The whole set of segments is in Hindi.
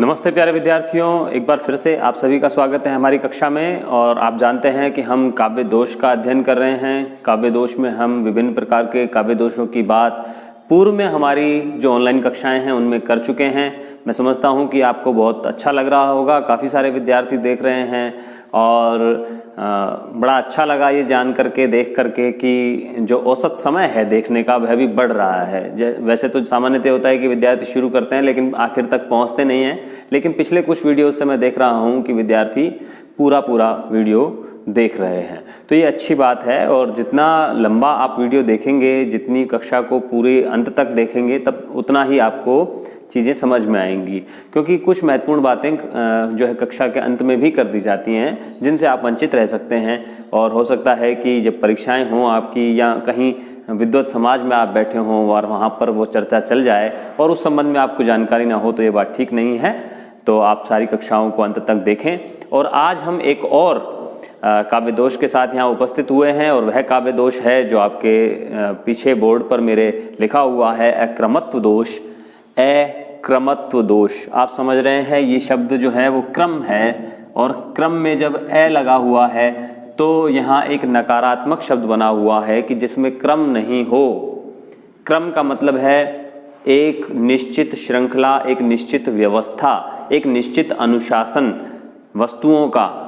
नमस्ते प्यारे विद्यार्थियों, एक बार फिर से आप सभी का स्वागत है हमारी कक्षा में। और आप जानते हैं कि हम काव्य दोष का अध्ययन कर रहे हैं। काव्य दोष में हम विभिन्न प्रकार के काव्य दोषों की बात पूर्व में हमारी जो ऑनलाइन कक्षाएं हैं उनमें कर चुके हैं। मैं समझता हूं कि आपको बहुत अच्छा लग रहा होगा। काफ़ी सारे विद्यार्थी देख रहे हैं और बड़ा अच्छा लगा ये जान करके, देख करके कि जो औसत समय है देखने का वह भी बढ़ रहा है। वैसे तो सामान्यतः होता है कि विद्यार्थी शुरू करते हैं लेकिन आखिर तक पहुंचते नहीं हैं, लेकिन पिछले कुछ वीडियो से मैं देख रहा हूं कि विद्यार्थी पूरा वीडियो देख रहे हैं, तो ये अच्छी बात है। और जितना लंबा आप वीडियो देखेंगे, जितनी कक्षा को पूरे अंत तक देखेंगे, तब उतना ही आपको चीज़ें समझ में आएंगी, क्योंकि कुछ महत्वपूर्ण बातें जो है कक्षा के अंत में भी कर दी जाती हैं जिनसे आप वंचित रह सकते हैं। और हो सकता है कि जब परीक्षाएं हों आपकी या कहीं विद्वत समाज में आप बैठे हों और वहाँ पर वो चर्चा चल जाए और उस संबंध में आपको जानकारी ना हो, तो ये बात ठीक नहीं है। तो आप सारी कक्षाओं को अंत तक देखें। और आज हम एक और काव्य दोष के साथ यहाँ उपस्थित हुए हैं, और वह काव्य दोष है जो आपके पीछे बोर्ड पर मेरे लिखा हुआ है, अक्रमत्व दोष। अक्रमत्व दोष, आप समझ रहे हैं ये शब्द जो है वो क्रम है, और क्रम में जब ए लगा हुआ है तो यहाँ एक नकारात्मक शब्द बना हुआ है कि जिसमें क्रम नहीं हो। क्रम का मतलब है एक निश्चित श्रृंखला, एक निश्चित व्यवस्था, एक निश्चित अनुशासन वस्तुओं का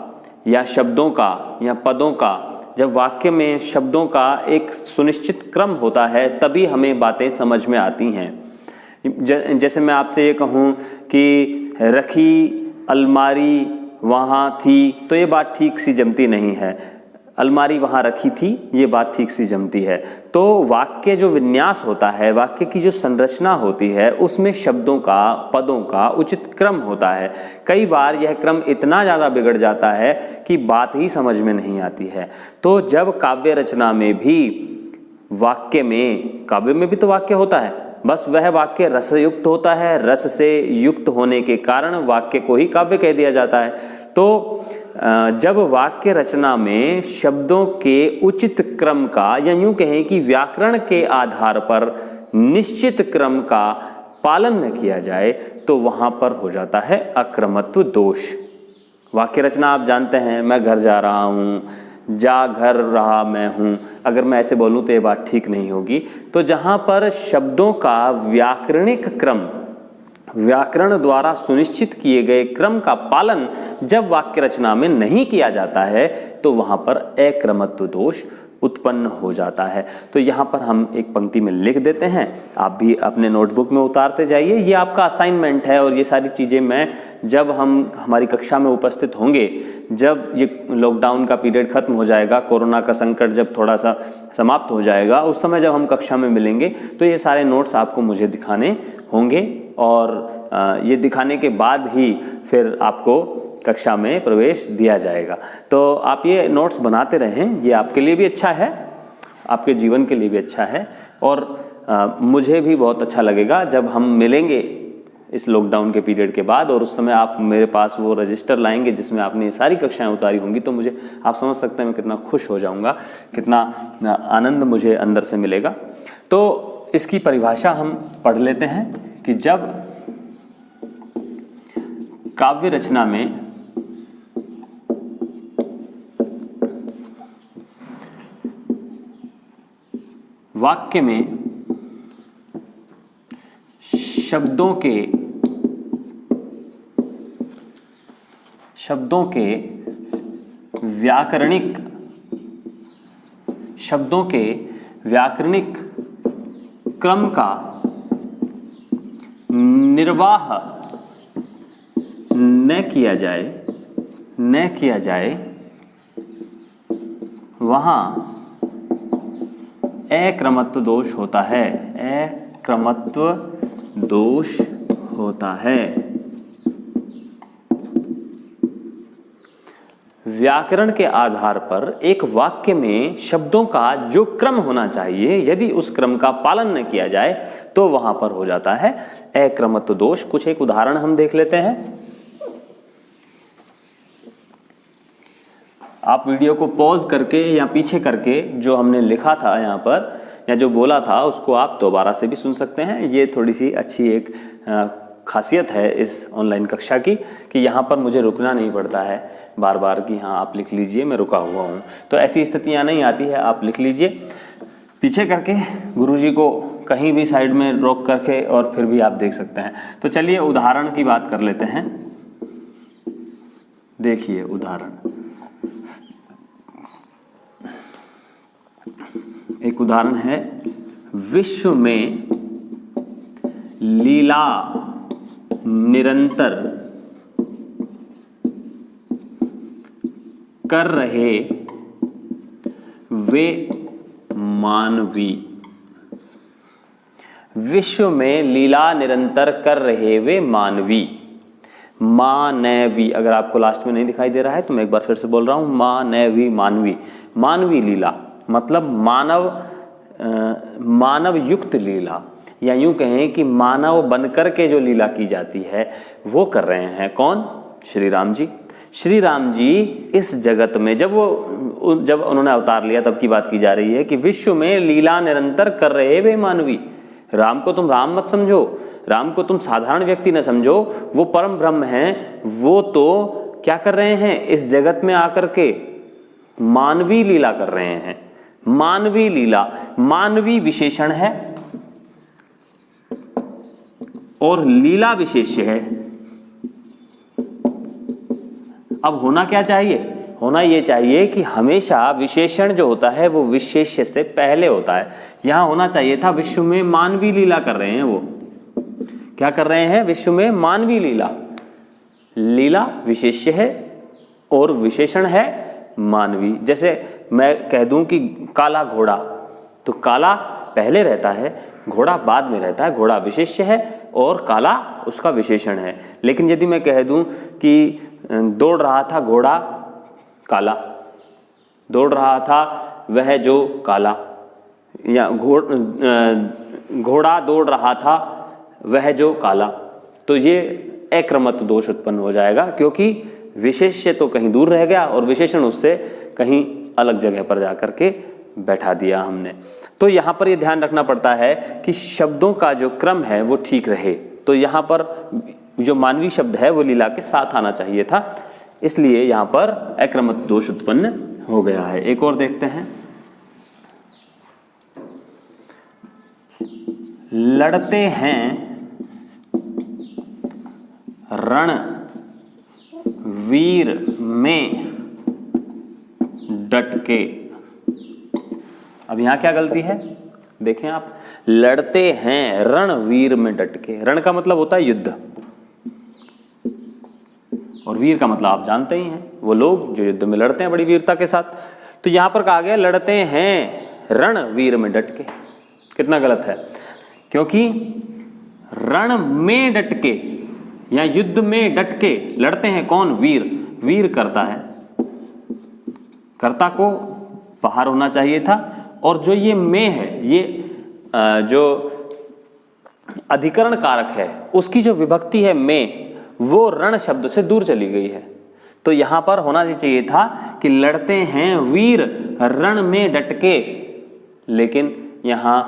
या शब्दों का या पदों का। जब वाक्य में शब्दों का एक सुनिश्चित क्रम होता है तभी हमें बातें समझ में आती हैं। जैसे मैं आपसे ये कहूँ कि रखी अलमारी वहाँ थी, तो ये बात ठीक सी जमती नहीं है। अलमारी वहाँ रखी थी, ये बात ठीक सी जमती है। तो वाक्य जो विन्यास होता है, वाक्य की जो संरचना होती है, उसमें शब्दों का, पदों का उचित क्रम होता है। कई बार यह क्रम इतना ज़्यादा बिगड़ जाता है कि बात ही समझ में नहीं आती है। तो जब काव्य रचना में भी वाक्य में, काव्य में भी तो वाक्य होता है, बस वह वाक्य रसयुक्त होता है। रस से युक्त होने के कारण वाक्य को ही काव्य कह दिया जाता है। तो जब वाक्य रचना में शब्दों के उचित क्रम का, या यूं कहें कि व्याकरण के आधार पर निश्चित क्रम का पालन न किया जाए, तो वहां पर हो जाता है अक्रमत्व दोष। वाक्य रचना आप जानते हैं, मैं घर जा रहा हूँ, जा घर रहा मैं हूँ, अगर मैं ऐसे बोलूँ तो ये बात ठीक नहीं होगी। तो जहाँ पर शब्दों का व्याकरणिक क्रम, व्याकरण द्वारा सुनिश्चित किए गए क्रम का पालन जब वाक्य रचना में नहीं किया जाता है, तो वहाँ पर अक्रमत्व दोष उत्पन्न हो जाता है। तो यहाँ पर हम एक पंक्ति में लिख देते हैं, आप भी अपने नोटबुक में उतारते जाइए। ये आपका असाइनमेंट है, और ये सारी चीज़ें मैं जब हम हमारी कक्षा में उपस्थित होंगे, जब ये लॉकडाउन का पीरियड खत्म हो जाएगा, कोरोना का संकट जब थोड़ा सा समाप्त हो जाएगा, उस समय जब हम कक्षा में मिलेंगे तो ये सारे नोट्स आपको मुझे दिखाने होंगे, और ये दिखाने के बाद ही फिर आपको कक्षा में प्रवेश दिया जाएगा। तो आप ये नोट्स बनाते रहें, ये आपके लिए भी अच्छा है, आपके जीवन के लिए भी अच्छा है। और मुझे भी बहुत अच्छा लगेगा जब हम मिलेंगे इस लॉकडाउन के पीरियड के बाद, और उस समय आप मेरे पास वो रजिस्टर लाएंगे जिसमें आपने ये सारी कक्षाएं उतारी होंगी। तो मुझे, आप समझ सकते हैं मैं कितना खुश हो जाऊंगा, कितना आनंद मुझे अंदर से मिलेगा। तो इसकी परिभाषा हम पढ़ लेते हैं कि जब काव्य रचना में वाक्य में शब्दों के व्याकरणिक क्रम का निर्वाह न किया जाए, वहां अक्रमत्व दोष होता है। अक्रमत्व दोष होता है। व्याकरण के आधार पर एक वाक्य में शब्दों का जो क्रम होना चाहिए, यदि उस क्रम का पालन न किया जाए तो वहां पर हो जाता है अक्रमत्व दोष। कुछ एक उदाहरण हम देख लेते हैं। आप वीडियो को पॉज करके या पीछे करके जो हमने लिखा था यहाँ पर या जो बोला था उसको आप दोबारा से भी सुन सकते हैं। ये थोड़ी सी अच्छी एक खासियत है इस ऑनलाइन कक्षा की कि यहाँ पर मुझे रुकना नहीं पड़ता है बार बार कि हाँ आप लिख लीजिए मैं रुका हुआ हूँ। तो ऐसी स्थितियाँ नहीं आती है, आप लिख लीजिए पीछे करके, गुरुजी को कहीं भी साइड में रोक करके, और फिर भी आप देख सकते हैं। तो चलिए उदाहरण की बात कर लेते हैं। देखिए उदाहरण, एक उदाहरण है, विश्व में लीला निरंतर कर रहे वे मानवी। विश्व में लीला निरंतर कर रहे वे मानवी, मानवी। अगर आपको लास्ट में नहीं दिखाई दे रहा है तो मैं एक बार फिर से बोल रहा हूं, मानवी, मानवी। मानवी लीला मतलब मानव युक्त लीला, या यूं कहें कि मानव बनकर के जो लीला की जाती है वो कर रहे हैं। कौन? श्री राम जी। श्री राम जी इस जगत में जब उन्होंने अवतार लिया तब की बात की जा रही है कि विश्व में लीला निरंतर कर रहे वे मानवी। राम को तुम राम मत समझो, राम को तुम साधारण व्यक्ति न समझो, वो परम ब्रह्म हैं। वो तो क्या कर रहे हैं, इस जगत में आकर के मानवी लीला कर रहे हैं। मानवी लीला, मानवी विशेषण है और लीला विशेष्य है। अब होना क्या चाहिए? होना ये चाहिए कि हमेशा विशेषण जो होता है वो विशेष्य से पहले होता है। यहां होना चाहिए था विश्व में मानवी लीला कर रहे हैं। वो क्या कर रहे हैं? विश्व में मानवी लीला। लीला विशेष्य है और विशेषण है मानवी। जैसे मैं कह दूं कि काला घोड़ा, तो काला पहले रहता है, घोड़ा बाद में रहता है। घोड़ा विशेष्य है और काला उसका विशेषण है। लेकिन यदि मैं कह दूं कि दौड़ रहा था घोड़ा काला, दौड़ रहा था वह जो काला, या घोड़ा दौड़ रहा था वह जो काला, तो ये अक्रमत दोष उत्पन्न हो जाएगा, क्योंकि विशेष्य तो कहीं दूर रह गया और विशेषण उससे कहीं अलग जगह पर जाकर के बैठा दिया हमने। तो यहाँ पर ये ध्यान रखना पड़ता है कि शब्दों का जो क्रम है वो ठीक रहे। तो यहाँ पर जो मानवी शब्द है वो लीला के साथ आना चाहिए था, इसलिए यहाँ पर अक्रमत दोष उत्पन्न हो गया है। एक और देखते हैं, लड़ते हैं रणवीर में डट के। अब यहां क्या गलती है देखें आप, लड़ते हैं रणवीर में डट के। रण का मतलब होता है युद्ध, और वीर का मतलब आप जानते ही हैं, वो लोग जो युद्ध में लड़ते हैं बड़ी वीरता के साथ। तो यहां पर कहा गया लड़ते हैं रणवीर में डट के। कितना गलत है, क्योंकि रण में डट के या युद्ध में डट के लड़ते हैं कौन? वीर। वीर करता है, कर्ता को बाहर होना चाहिए था। और जो ये में है, ये जो अधिकरण कारक है उसकी जो विभक्ति है में, वो रण शब्द से दूर चली गई है। तो यहां पर होना चाहिए था कि लड़ते हैं वीर रण में डट के, लेकिन यहां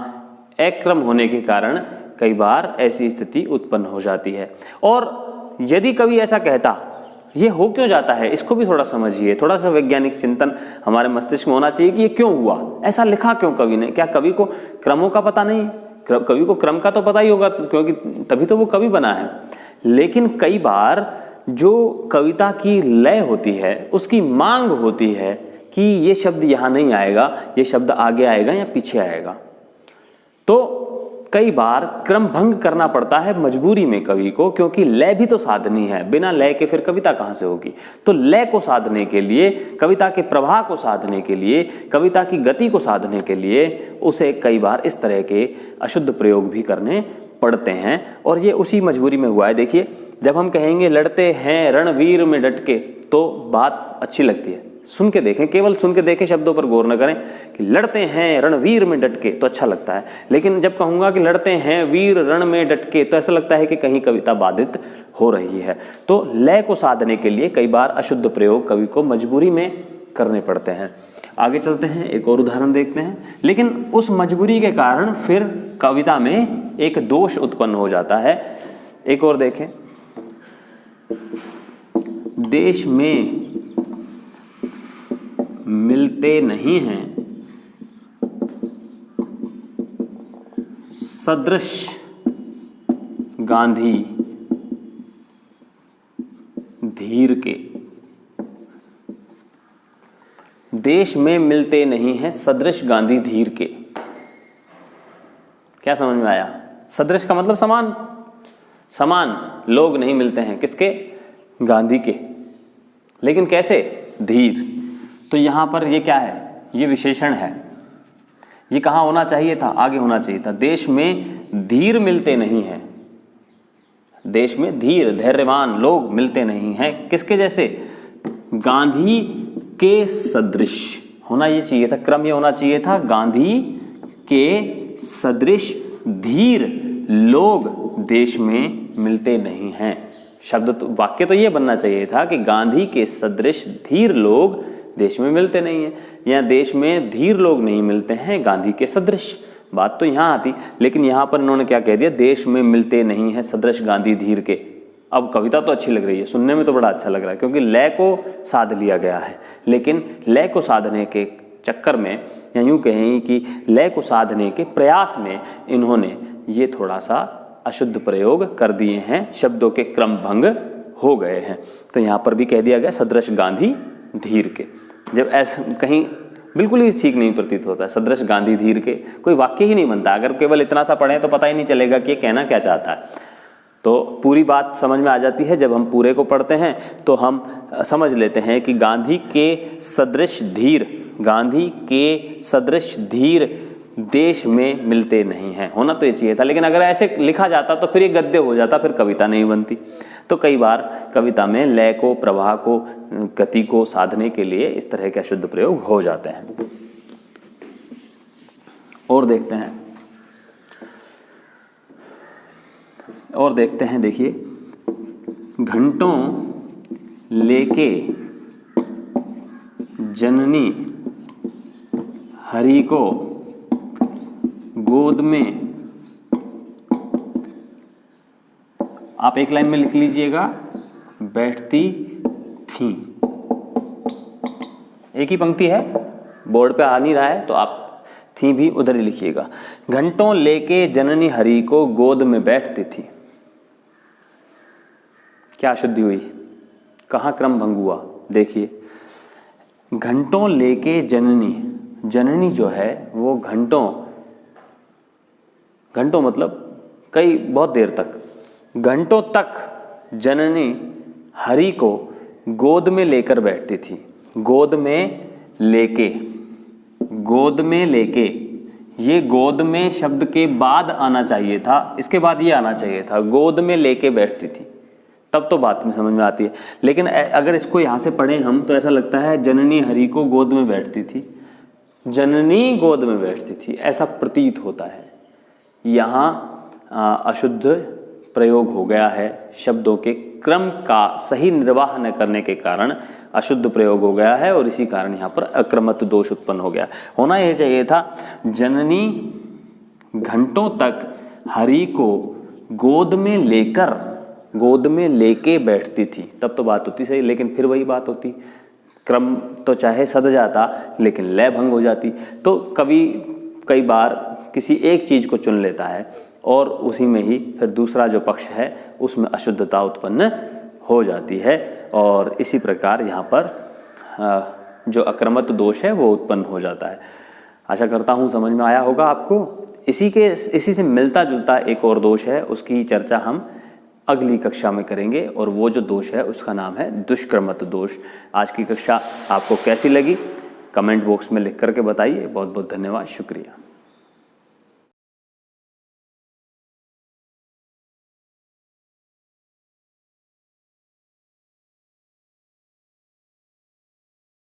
अक्रम होने के कारण कई बार ऐसी स्थिति उत्पन्न हो जाती है। और यदि कवि ऐसा कहता, ये हो क्यों जाता है, इसको भी थोड़ा समझिए। थोड़ा सा वैज्ञानिक चिंतन हमारे मस्तिष्क में होना चाहिए कि ये क्यों हुआ, ऐसा लिखा क्यों कवि ने। क्या कवि को क्रमों का पता नहीं है? कवि को क्रम का तो पता ही होगा, क्योंकि तभी तो वो कवि बना है। लेकिन कई बार जो कविता की लय होती है उसकी मांग होती है कि ये शब्द यहां नहीं आएगा, ये शब्द आगे आएगा या पीछे आएगा। तो कई बार क्रम भंग करना पड़ता है मजबूरी में कवि को, क्योंकि लय भी तो साधनी है। बिना लय के फिर कविता कहां से होगी। तो लय को साधने के लिए, कविता के प्रवाह को साधने के लिए, कविता की गति को साधने के लिए उसे कई बार इस तरह के अशुद्ध प्रयोग भी करने पड़ते हैं। और ये उसी मजबूरी में हुआ है। देखिए, जब हम कहेंगे लड़ते हैं रणवीर में डट के, तो बात अच्छी लगती है। सुन के देखें, केवल सुन के देखें, शब्दों पर गौर न करें कि लड़ते हैं रणवीर में डट के, तो अच्छा लगता है। लेकिन जब कहूंगा कि लड़ते हैं वीर रण में डट के, तो ऐसा लगता है कि कहीं कविता बाधित हो रही है। तो लय को साधने के लिए कई बार अशुद्ध प्रयोग कवि को मजबूरी में करने पड़ते हैं। आगे चलते हैं, एक और उदाहरण देखते हैं। लेकिन उस मजबूरी के कारण फिर कविता में एक दोष उत्पन्न हो जाता है एक और देखें, देश में मिलते नहीं हैं सदृश गांधी धीर के। देश में मिलते नहीं हैं सदृश गांधी धीर के। क्या समझ में आया? सदृश का मतलब समान, समान लोग नहीं मिलते हैं किसके? गांधी के। लेकिन कैसे? धीर। तो यहां पर ये क्या है? ये विशेषण है। ये कहां होना चाहिए था? आगे होना चाहिए था। देश में धीर मिलते नहीं हैं। देश में धीर, धैर्यवान लोग मिलते नहीं हैं किसके जैसे? गांधी के सदृश होना ये चाहिए था, क्रम ये होना चाहिए था, गांधी के सदृश धीर लोग देश में मिलते नहीं हैं। शब्द तो, वाक्य तो ये बनना चाहिए था कि गांधी के सदृश धीर लोग देश में मिलते नहीं हैं, या देश में धीर लोग नहीं मिलते हैं गांधी के सदृश। बात तो यहां आती, लेकिन यहां पर इन्होंने क्या कह दिया? देश में मिलते नहीं हैं सदृश गांधी धीर के। अब कविता तो अच्छी लग रही है, सुनने में तो बड़ा अच्छा लग रहा है, क्योंकि लय को साध लिया गया है। लेकिन लय को साधने के चक्कर में, या यूं कहें कि लय को साधने के प्रयास में, इन्होंने ये थोड़ा सा अशुद्ध प्रयोग कर दिए हैं, शब्दों के क्रम भंग हो गए हैं। तो यहाँ पर भी कह दिया गया सदृश गांधी धीर के। जब ऐसा कहीं बिल्कुल ही ठीक नहीं प्रतीत होता है, सदृश गांधी धीर के कोई वाक्य ही नहीं बनता। अगर केवल इतना सा पढ़ें तो पता ही नहीं चलेगा कि ये कहना क्या चाहता है। तो पूरी बात समझ में आ जाती है जब हम पूरे को पढ़ते हैं, तो हम समझ लेते हैं कि गांधी के सदृश धीर, गांधी के सदृश धीर देश में मिलते नहीं हैं। होना तो ये चाहिए था, लेकिन अगर ऐसे लिखा जाता तो फिर ये गद्य हो जाता, फिर कविता नहीं बनती। तो कई बार कविता में लय को, प्रवाह को, गति को साधने के लिए इस तरह के अशुद्ध प्रयोग हो जाते हैं। और देखते हैं, देखिए, घंटों लेके जननी हरि को गोद में, आप एक लाइन में लिख लीजिएगा, बैठती थी। एक ही पंक्ति है, बोर्ड पे आ नहीं रहा है तो आप थी भी उधर ही लिखिएगा। घंटों लेके जननी हरि को गोद में बैठती थी। क्या अशुद्धि हुई? कहाँ क्रम भंग हुआ? देखिए, घंटों लेके जननी, जननी जो है वो घंटों मतलब कई बहुत देर तक, घंटों तक जननी हरि को गोद में लेकर बैठती थी। गोद में लेके, गोद में लेके, ये गोद में शब्द के बाद आना चाहिए था, इसके बाद ये आना चाहिए था, गोद में लेके बैठती थी, तब तो बात में समझ में आती है। लेकिन अगर इसको यहाँ से पढ़ें हम तो ऐसा लगता है जननी हरि को गोद में बैठती थी, जननी गोद में बैठती थी, ऐसा प्रतीत होता है। यहाँ अशुद्ध प्रयोग हो गया है, शब्दों के क्रम का सही निर्वाह न करने के कारण अशुद्ध प्रयोग हो गया है, और इसी कारण यहाँ पर अक्रमत दोष उत्पन्न हो गया। होना यह चाहिए था, जननी घंटों तक हरि को गोद में लेकर, गोद में लेके बैठती थी, तब तो बात होती सही। लेकिन फिर वही बात होती, क्रम तो चाहे सद जाता लेकिन लय भंग हो जाती। तो कवि कई बार किसी एक चीज को चुन लेता है और उसी में ही फिर दूसरा जो पक्ष है उसमें अशुद्धता उत्पन्न हो जाती है, और इसी प्रकार यहाँ पर जो अक्रमत दोष है वो उत्पन्न हो जाता है। आशा करता हूँ समझ में आया होगा आपको। इसी से मिलता जुलता एक और दोष है, उसकी चर्चा हम अगली कक्षा में करेंगे, और वो जो दोष है उसका नाम है दुष्क्रमत दोष। आज की कक्षा आपको कैसी लगी? कमेंट बॉक्स में लिख करके बताइए। बहुत बहुत धन्यवाद, शुक्रिया।